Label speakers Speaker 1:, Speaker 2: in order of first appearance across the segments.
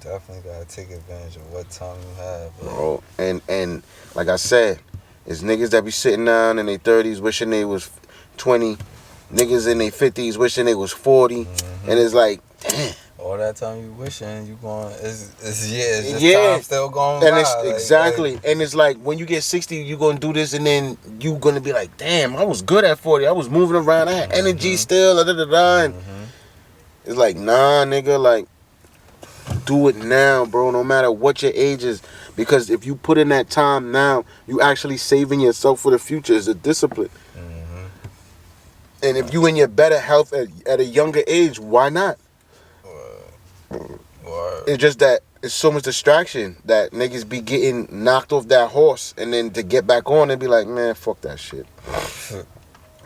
Speaker 1: Definitely gotta take advantage of what time you have,
Speaker 2: bro. And like I said, it's niggas that be sitting down in their 30s wishing they was 20, niggas in their 50s wishing they was 40, and it's like, damn.
Speaker 1: All that time you wishing you going, it's just
Speaker 2: Yeah.
Speaker 1: time still going
Speaker 2: And
Speaker 1: by.
Speaker 2: it's exactly, and it's like when you get 60, you gonna do this, and then you gonna be like, damn, I was good at 40. I was moving around, I had energy still, and it's like, nah, nigga, like, do it now, bro, no matter what your age is, because if you put in that time now, you actually saving yourself for the future. It's a discipline. And if you in your better health at a younger age, why not? It's just that it's so much distraction that niggas be getting knocked off that horse, and then to get back on, they be like, man, fuck that shit.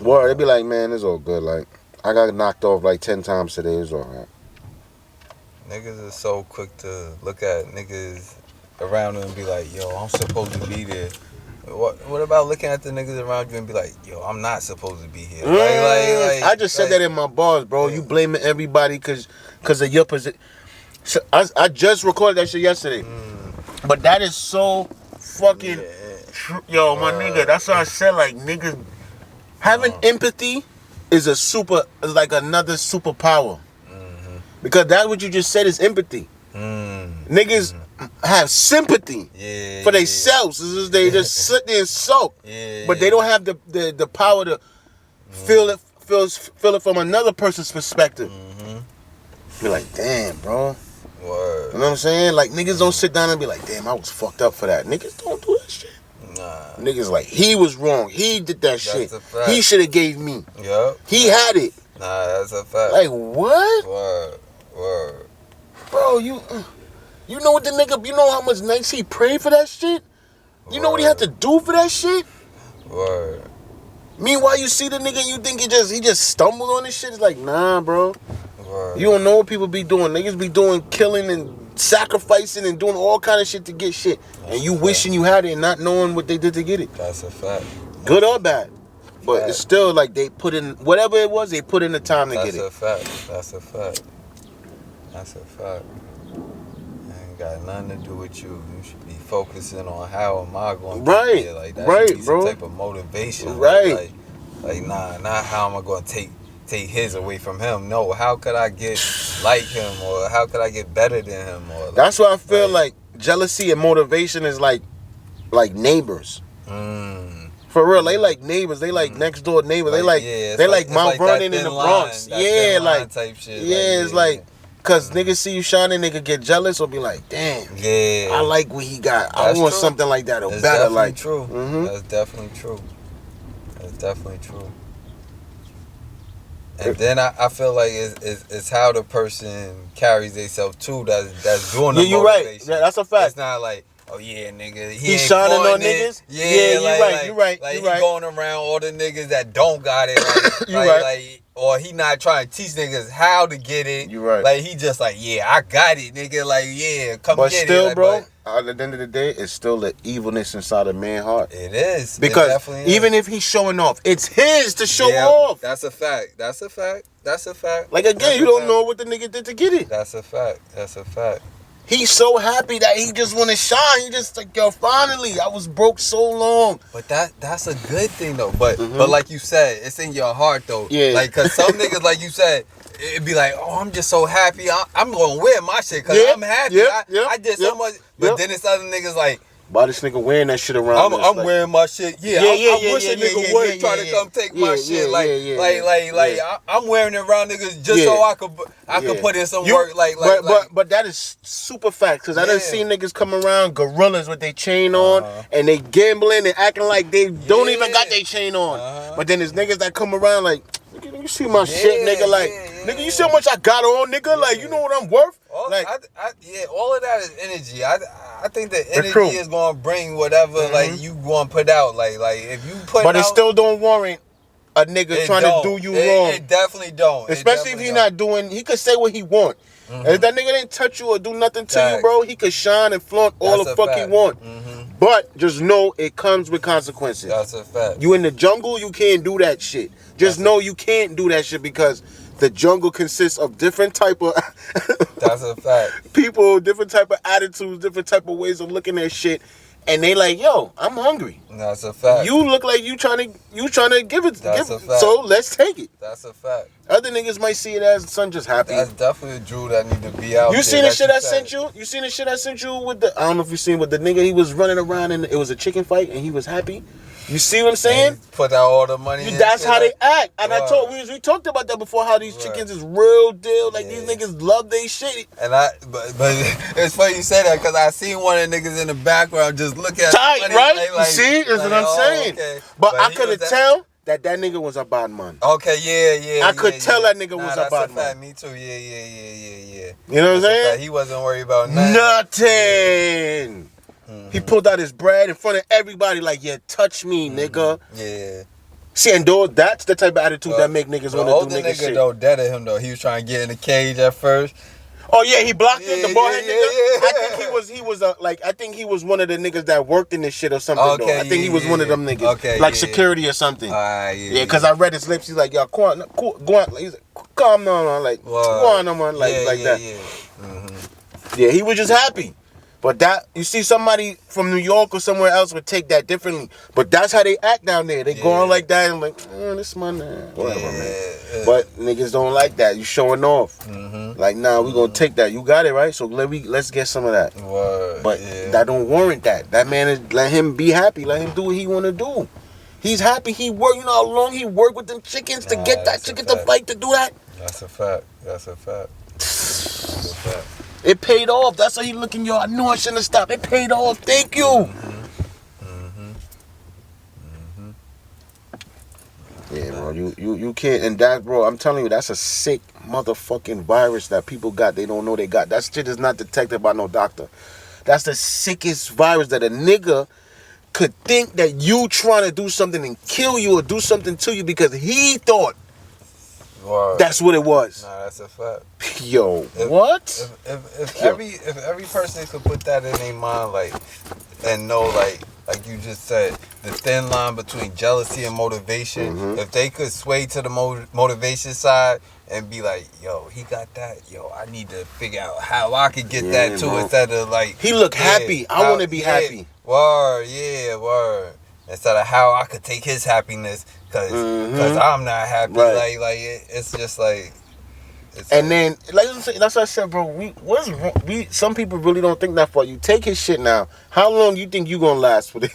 Speaker 2: Word, they be like, man, it's all good. Like, I got knocked off like 10 times today. It's all right.
Speaker 1: Niggas are so quick to look at niggas around them and be like, yo, I'm supposed to be there. What about looking at the niggas around you and be like, yo, I'm not supposed to be here?
Speaker 2: I just said that in my bars, bro. Yeah. You blaming everybody because of your position. So I just recorded that shit yesterday. But that is so fucking yo, my nigga. That's why I said, like, niggas having empathy is like another superpower. Because that's what you just said is empathy. Niggas have sympathy for themselves. They just sit there and sulk. But they don't have the power to feel it from another person's perspective. Be like, damn, bro.
Speaker 1: Word.
Speaker 2: You know what I'm saying? Like, niggas don't sit down and be like, damn, I was fucked up for that. Niggas don't do that shit.
Speaker 1: Nah.
Speaker 2: Niggas like, he was wrong. He did that shit. He should have gave me.
Speaker 1: Yep.
Speaker 2: He had it.
Speaker 1: Nah, that's a fact.
Speaker 2: Like, what?
Speaker 1: Word.
Speaker 2: Bro, you know what the nigga, you know how much nights he prayed for that shit? You know what he had to do for that shit?
Speaker 1: Word.
Speaker 2: Meanwhile, you see the nigga and you think he just stumbled on this shit. It's like, nah, bro.
Speaker 1: Word.
Speaker 2: You don't know what people be doing. Niggas be doing killing and sacrificing and doing all kind of shit to get shit. That's and you wishing you had it and not knowing what they did to get it.
Speaker 1: That's a fact.
Speaker 2: Good or bad. But it's still like they put in, whatever it was, they put in the time to get it.
Speaker 1: That's a fact. It ain't got nothing to do with you. You should be focusing on how am I going to get there. Like, that should be some type of motivation.
Speaker 2: Right.
Speaker 1: Like, nah, not how am I going to take his away from him. No, how could I get like him, or how could I get better than him? Or like,
Speaker 2: that's why I feel like jealousy and motivation is like neighbors. For real, they like neighbors. They like next door neighbors. Like, they like Mount Vernon in the Bronx.
Speaker 1: Yeah, like type shit.
Speaker 2: Yeah, it's like, cause niggas see you shining, nigga get jealous or be like, damn. Yeah, I like what he got. I want something like that or better. Like,
Speaker 1: true. That's definitely true. And then I feel like it's how the person carries themselves too. That's doing the motivation.
Speaker 2: You're right. Yeah, that's a fact.
Speaker 1: It's not like, oh yeah, nigga,
Speaker 2: he shining on niggas.
Speaker 1: Yeah,
Speaker 2: you're right.
Speaker 1: Like, he going around all the niggas that don't got it. Like, or he not trying to teach niggas how to get it.
Speaker 2: You're right.
Speaker 1: Like, he just like, yeah, I got it, nigga. Like, yeah, come get it.
Speaker 2: But still, bro, at the end of the day, it's still the evilness inside a man's heart.
Speaker 1: It is.
Speaker 2: Because even if he's showing off, it's his to show off.
Speaker 1: That's a fact.
Speaker 2: Like, again, you don't know what the nigga did to get it.
Speaker 1: That's a fact.
Speaker 2: He's so happy that he just want to shine. He just like, yo, finally, I was broke so long.
Speaker 1: But that's a good thing though. But like you said, it's in your heart though.
Speaker 2: Yeah.
Speaker 1: Like, cause some niggas, like you said, it'd be like, oh, I'm just so happy. I'm gonna wear my shit cause I'm happy. I did so much. But then it's other niggas like,
Speaker 2: why this nigga wearing that shit around?
Speaker 1: I'm wearing my shit. I wish a nigga would try to come take my shit. I'm wearing it around niggas just so I could put in some work.
Speaker 2: But that is super fact, cause I done seen niggas come around gorillas with their chain on and they gambling and acting like they don't even got their chain on. But then there's niggas that come around like, nigga, you see my shit, nigga? Like, nigga, you see how much I got on, nigga? Like, you know what I'm worth?
Speaker 1: All of that is energy. I think the energy is gonna bring whatever like you gonna put out. Like if you put,
Speaker 2: but it still don't warrant a nigga trying to do you wrong.
Speaker 1: It definitely don't.
Speaker 2: Especially if he not doing. He could say what he want. And if that nigga didn't touch you or do nothing to you, bro, he could shine and flaunt all the fuck he want. But just know it comes with consequences.
Speaker 1: That's a fact.
Speaker 2: You in the jungle, you can't do that shit. Just know you can't do that shit because the jungle consists of different type of
Speaker 1: That's a fact.
Speaker 2: people, different type of attitudes, different type of ways of looking at shit. And they like, yo, I'm hungry.
Speaker 1: That's a fact.
Speaker 2: You look like you trying to give it.
Speaker 1: That's a fact.
Speaker 2: So let's take it.
Speaker 1: That's a fact.
Speaker 2: Other niggas might see it as son just happy.
Speaker 1: That's definitely a Drew that need to be out.
Speaker 2: You
Speaker 1: there,
Speaker 2: seen the shit I
Speaker 1: said.
Speaker 2: sent you? You seen the shit I sent you with the? I don't know if you seen with the nigga. He was running around and it was a chicken fight and he was happy. You see what I'm saying?
Speaker 1: Put out all the money.
Speaker 2: That's how they act. And I told we talked about that before. How these chickens is real deal. Like these niggas love they shit.
Speaker 1: And but it's funny you say that because I seen one of the niggas in the background just looking at
Speaker 2: tight,
Speaker 1: money,
Speaker 2: right?
Speaker 1: like,
Speaker 2: you see, that's what I'm saying.
Speaker 1: Okay.
Speaker 2: But I couldn't tell that nigga was a bad man.
Speaker 1: Okay, yeah.
Speaker 2: I could tell that nigga was a bad man.
Speaker 1: Me too. Yeah.
Speaker 2: You know what I'm saying?
Speaker 1: He wasn't worried about nothing.
Speaker 2: Nothing. He pulled out his bread in front of everybody like, yeah, touch me, nigga.
Speaker 1: Yeah.
Speaker 2: See, and that's the type of attitude that make niggas want to do nigga shit.
Speaker 1: Though, dead at him though. He was trying to get in the cage at first.
Speaker 2: Oh yeah, he blocked him, the bald head nigga. I think he was one of the niggas that worked in this shit or something.
Speaker 1: Okay,
Speaker 2: though. I think he was one of them niggas, security or something. Yeah, because I read his lips. He's like, yo, go on. He's like, calm down, like, go on, man, like that. Yeah, he was just happy. But that, you see, somebody from New York or somewhere else would take that differently. But that's how they act down there. They go on like that and like, this man, whatever, man. But niggas don't like that. You showing off. Like, nah, we gonna take that. You got it, right? So let's get some of that. But that don't warrant that. That man is, let him be happy. Let him do what he wanna do. He's happy. He worked. You know how long he worked with them chickens to get that chicken to fight to do that?
Speaker 1: That's a fact.
Speaker 2: It paid off. That's how he looking, yo. I knew I shouldn't have stopped. It paid off. Thank you. Yeah, bro. You can't. And that, bro, I'm telling you, that's a sick motherfucking virus that people got. They don't know they got. That shit is not detected by no doctor. That's the sickest virus that a nigga could think that you trying to do something and kill you or do something to you because he thought that's what it was.
Speaker 1: Nah, that's a fact.
Speaker 2: Yo, what?
Speaker 1: If every person could put that in their mind, like, and know, like you just said, the thin line between jealousy and motivation. If they could sway to the motivation side and be like, yo, he got that. Yo, I need to figure out how I could get that too, bro. Instead of like,
Speaker 2: he look happy. I want to be happy.
Speaker 1: Word. Instead of how I could take his happiness, cause I'm not happy. Right. Like it's just like.
Speaker 2: And then, like that's what I said, bro. What's wrong? Some people really don't think that far. You take his shit now. How long you think you gonna last with it?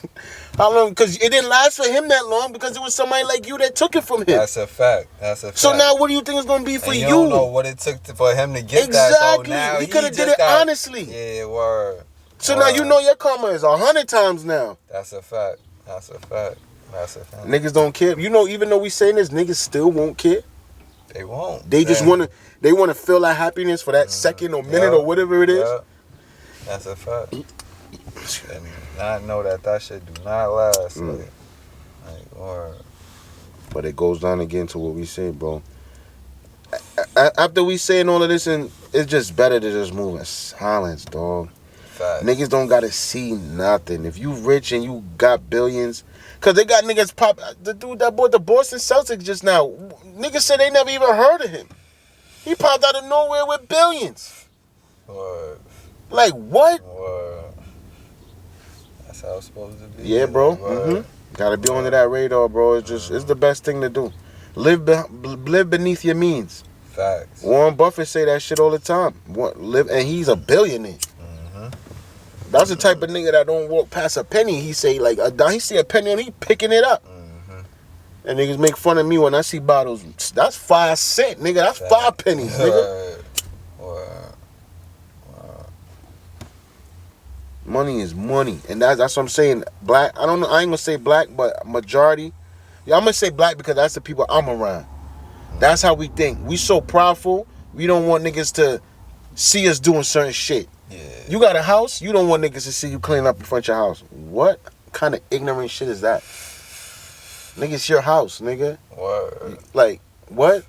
Speaker 2: How long? Because it didn't last for him that long because it was somebody like you that took it from him.
Speaker 1: That's a fact. So
Speaker 2: now, what do you think it's gonna be for you?
Speaker 1: You don't know what it took for him to get that.
Speaker 2: Exactly.
Speaker 1: So now
Speaker 2: he could have did it honestly.
Speaker 1: Yeah, word.
Speaker 2: So now you know your karma is 100 times now.
Speaker 1: That's a fact.
Speaker 2: Niggas don't care. You know, even though we saying this, niggas still won't care.
Speaker 1: They won't.
Speaker 2: They just want to feel that happipiness for that second or minute or whatever it is.
Speaker 1: That's a fact. And I know that shit do not last.
Speaker 2: But it goes down again to what we said, bro. After we saying all of this, and it's just better to just move in silence, dog.
Speaker 1: Fact.
Speaker 2: Niggas don't gotta see nothing. If you rich and you got billions, cause they got niggas pop. The dude that bought the Boston Celtics just now, niggas said they never even heard of him. He popped out of nowhere with billions.
Speaker 1: Word.
Speaker 2: Like what?
Speaker 1: Word. That's how it's supposed to be.
Speaker 2: Yeah, bro. Gotta be under that radar, bro. It's just it's the best thing to do. Live beneath your means.
Speaker 1: Facts.
Speaker 2: Warren Buffett say that shit all the time. And he's a billionaire. That's the type of nigga that don't walk past a penny. He say like, he see a penny and he picking it up. And niggas make fun of me when I see bottles. That's 5 cents, nigga. That's 5 pennies, nigga. Money is money, and that's what I'm saying. Black. I don't know. I ain't gonna say black, but majority. Yeah, I'm gonna say black because that's the people I'm around. That's how we think. We so prideful. We don't want niggas to see us doing certain shit.
Speaker 1: Yeah.
Speaker 2: You got a house, you don't want niggas to see you clean up in front of your house. What kind of ignorant shit is that? Nigga, it's your house, nigga.
Speaker 1: Word.
Speaker 2: Like, what?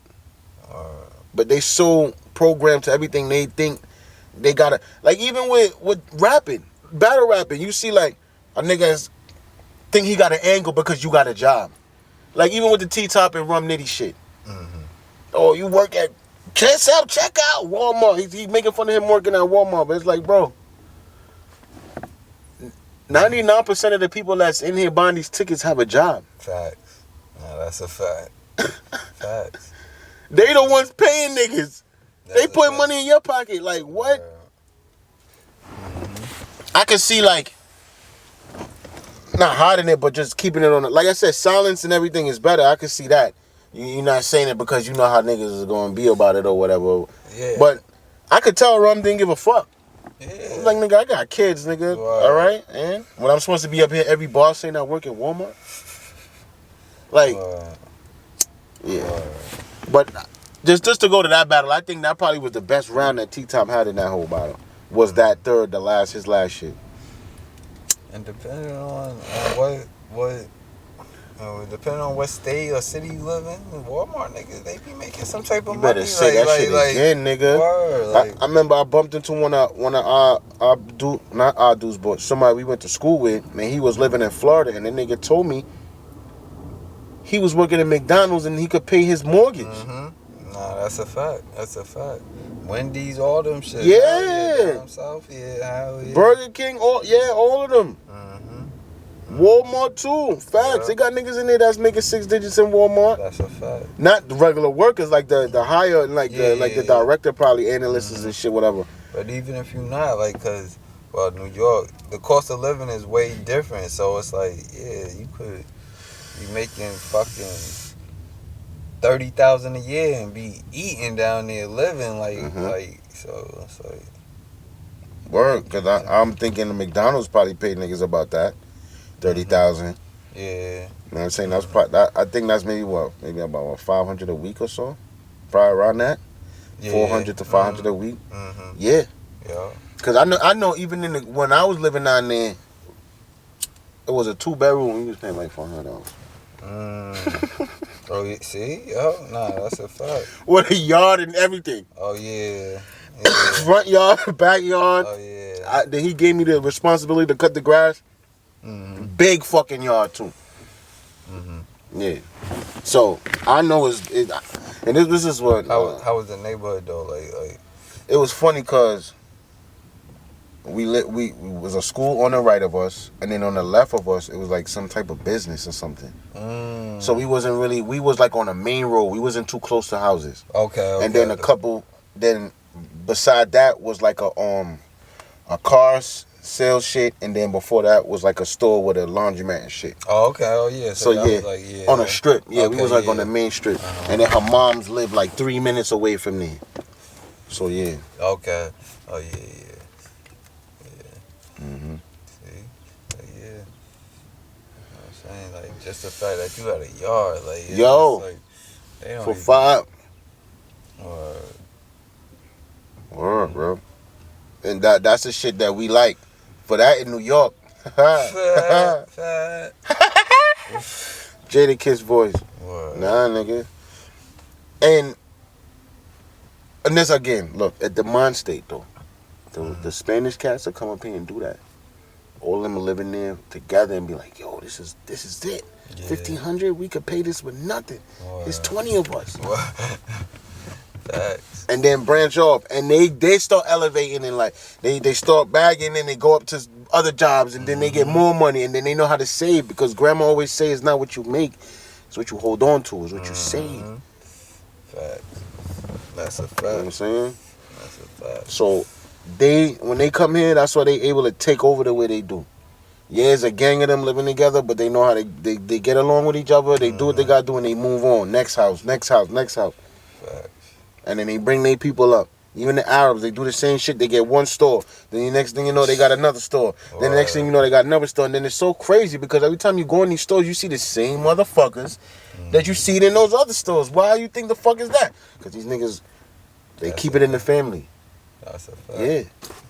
Speaker 2: But they so programmed to everything they think they gotta. Like, even with rapping, battle rapping, you see, like, a nigga think he got an angle because you got a job. Like, even with the T-Top and Rum Nitty shit. Oh, you work at check out Walmart. He making fun of him working at Walmart, but it's like, bro, 99% of the people that's in here buying these tickets have a job.
Speaker 1: Facts. No, that's a fact. Facts.
Speaker 2: They the ones paying niggas.
Speaker 1: That's
Speaker 2: They put money in your pocket. Like, what? I can see, like, not hiding it, but just keeping it on it. Like I said, silence and everything is better. I can see that. You're not saying it because you know how niggas is going to be about it or whatever.
Speaker 1: Yeah.
Speaker 2: But I could tell Rum didn't give a fuck.
Speaker 1: Yeah.
Speaker 2: Like, nigga, I got kids, nigga.
Speaker 1: Wow.
Speaker 2: All right? And when I'm supposed to be up here every bar saying I work at Walmart? Like, yeah. But just to go to that battle, I think that probably was the best round that T-Top had in that whole battle. Was that third, his last shit.
Speaker 1: And depending on depending on what state or city you live in, Walmart niggas, they be making some type of money.
Speaker 2: You better say that shit again, nigga.
Speaker 1: Word,
Speaker 2: I remember I bumped into one of our dudes, not our dudes, but somebody we went to school with. Man, he was living in Florida, and the nigga told me he was working at McDonald's and he could pay his mortgage.
Speaker 1: Mm-hmm. Nah, that's a fact. That's a fact. Wendy's, all them shit.
Speaker 2: Yeah.
Speaker 1: Down south, hell yeah.
Speaker 2: Burger King, all of them.
Speaker 1: Mm-hmm.
Speaker 2: Walmart too. Facts. They got niggas in there that's making 6 digits in Walmart.
Speaker 1: That's a fact.
Speaker 2: Not the regular workers, like the higher, like the director, probably analysts and shit, whatever.
Speaker 1: But even if you're not, like, cause New York, the cost of living is way different. So it's like, yeah, you could be making fucking 30,000 a year and be eating down there, living like so. It's like
Speaker 2: word, cause I'm thinking the McDonald's probably paid niggas about that, 30,000.
Speaker 1: Yeah.
Speaker 2: You know what I'm saying? That's probably, I think that's maybe about 500 a week or so, probably around that. Yeah. 400 to 500 a week.
Speaker 1: Mm-hmm.
Speaker 2: Yeah.
Speaker 1: Yeah.
Speaker 2: Cause I know even when I was living down there, it was a 2-bedroom. We was paying like $400.
Speaker 1: Oh, you see? Oh, nah, that's a fact.
Speaker 2: With a yard and everything.
Speaker 1: Oh, yeah.
Speaker 2: Front yard, backyard.
Speaker 1: Oh, yeah.
Speaker 2: Then he gave me the responsibility to cut the grass.
Speaker 1: Mm-hmm.
Speaker 2: Big fucking yard, too.
Speaker 1: Mm-hmm.
Speaker 2: Yeah. So, I know and this is what...
Speaker 1: How was the neighborhood, though? Like
Speaker 2: it was funny, because we was a school on the right of us, and then on the left of us, it was like some type of business or something. So we was like on a main road. We wasn't too close to houses.
Speaker 1: Okay.
Speaker 2: And then beside that was like a car sale shit, and then before that was like a store with a laundromat and shit.
Speaker 1: Oh, okay. Oh, yeah.
Speaker 2: So yeah,
Speaker 1: was
Speaker 2: on a strip. Yeah,
Speaker 1: okay,
Speaker 2: we was like on the main strip. And then her mom's lived like 3 minutes away from there. So yeah.
Speaker 1: Okay. Oh, yeah.
Speaker 2: Mm-hmm.
Speaker 1: See? Yeah. You know what I'm saying? Like, just the fact that you had a yard, like,
Speaker 2: yo,
Speaker 1: like, they don't
Speaker 2: for
Speaker 1: even,
Speaker 2: 5.
Speaker 1: Word,
Speaker 2: bro. And that's the shit that we like. For that in New York.
Speaker 1: fat.
Speaker 2: Jada Kiss voice.
Speaker 1: Word.
Speaker 2: Nah, nigga. And this again, look, at the mind state though. The Spanish cats will come up here and do that. All of them are living there together and be like, yo, this is it. Yeah. 1,500, we could pay this with nothing. Wow. It's 20 of us.
Speaker 1: Facts.
Speaker 2: And then branch off, and they start elevating, and like they start bagging, and they go up to other jobs, and then they get more money, and then they know how to save, because grandma always say it's not what you make, it's what you hold on to, it's what you save.
Speaker 1: Facts. That's a fact.
Speaker 2: You know what I'm saying?
Speaker 1: That's a fact.
Speaker 2: So when they come here, that's why they able to take over the way they do. Yeah, it's a gang of them living together, but they know how they get along with each other. They do what they gotta do, and they move on. Next house.
Speaker 1: Facts.
Speaker 2: And then they bring their people up. Even the Arabs, they do the same shit. They get one store. Then the next thing you know, they got another store. Wow. Then the next thing you know, they got another store. And then it's so crazy, because every time you go in these stores, you see the same motherfuckers that you see in those other stores. Why you think the fuck is that? Because these niggas, they keep it in the family.
Speaker 1: That's a fact.
Speaker 2: Yeah.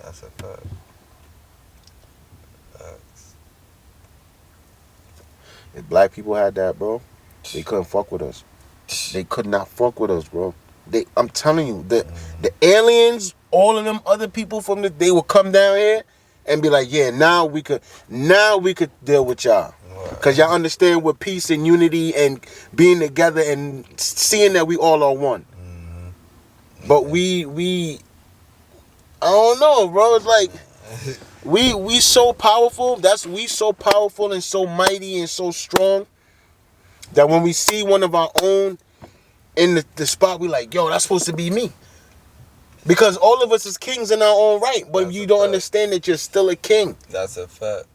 Speaker 1: That's a fact. Facts.
Speaker 2: If black people had that, bro, they couldn't fuck with us. They could not fuck with us, bro. I'm telling you, the aliens, all of them other people they will come down here and be like, yeah, now we could deal with y'all.
Speaker 1: Wow.
Speaker 2: Because y'all understand what peace and unity and being together and seeing that we all are one. But we I don't know, bro. It's like we so powerful. We so powerful and so mighty and so strong that when we see one of our own in the spot, we like, yo, that's supposed to be me. Because all of us is kings in our own right, but
Speaker 1: That's
Speaker 2: you
Speaker 1: a
Speaker 2: don't
Speaker 1: fact.
Speaker 2: understand that you're still a king.
Speaker 1: That's a fact.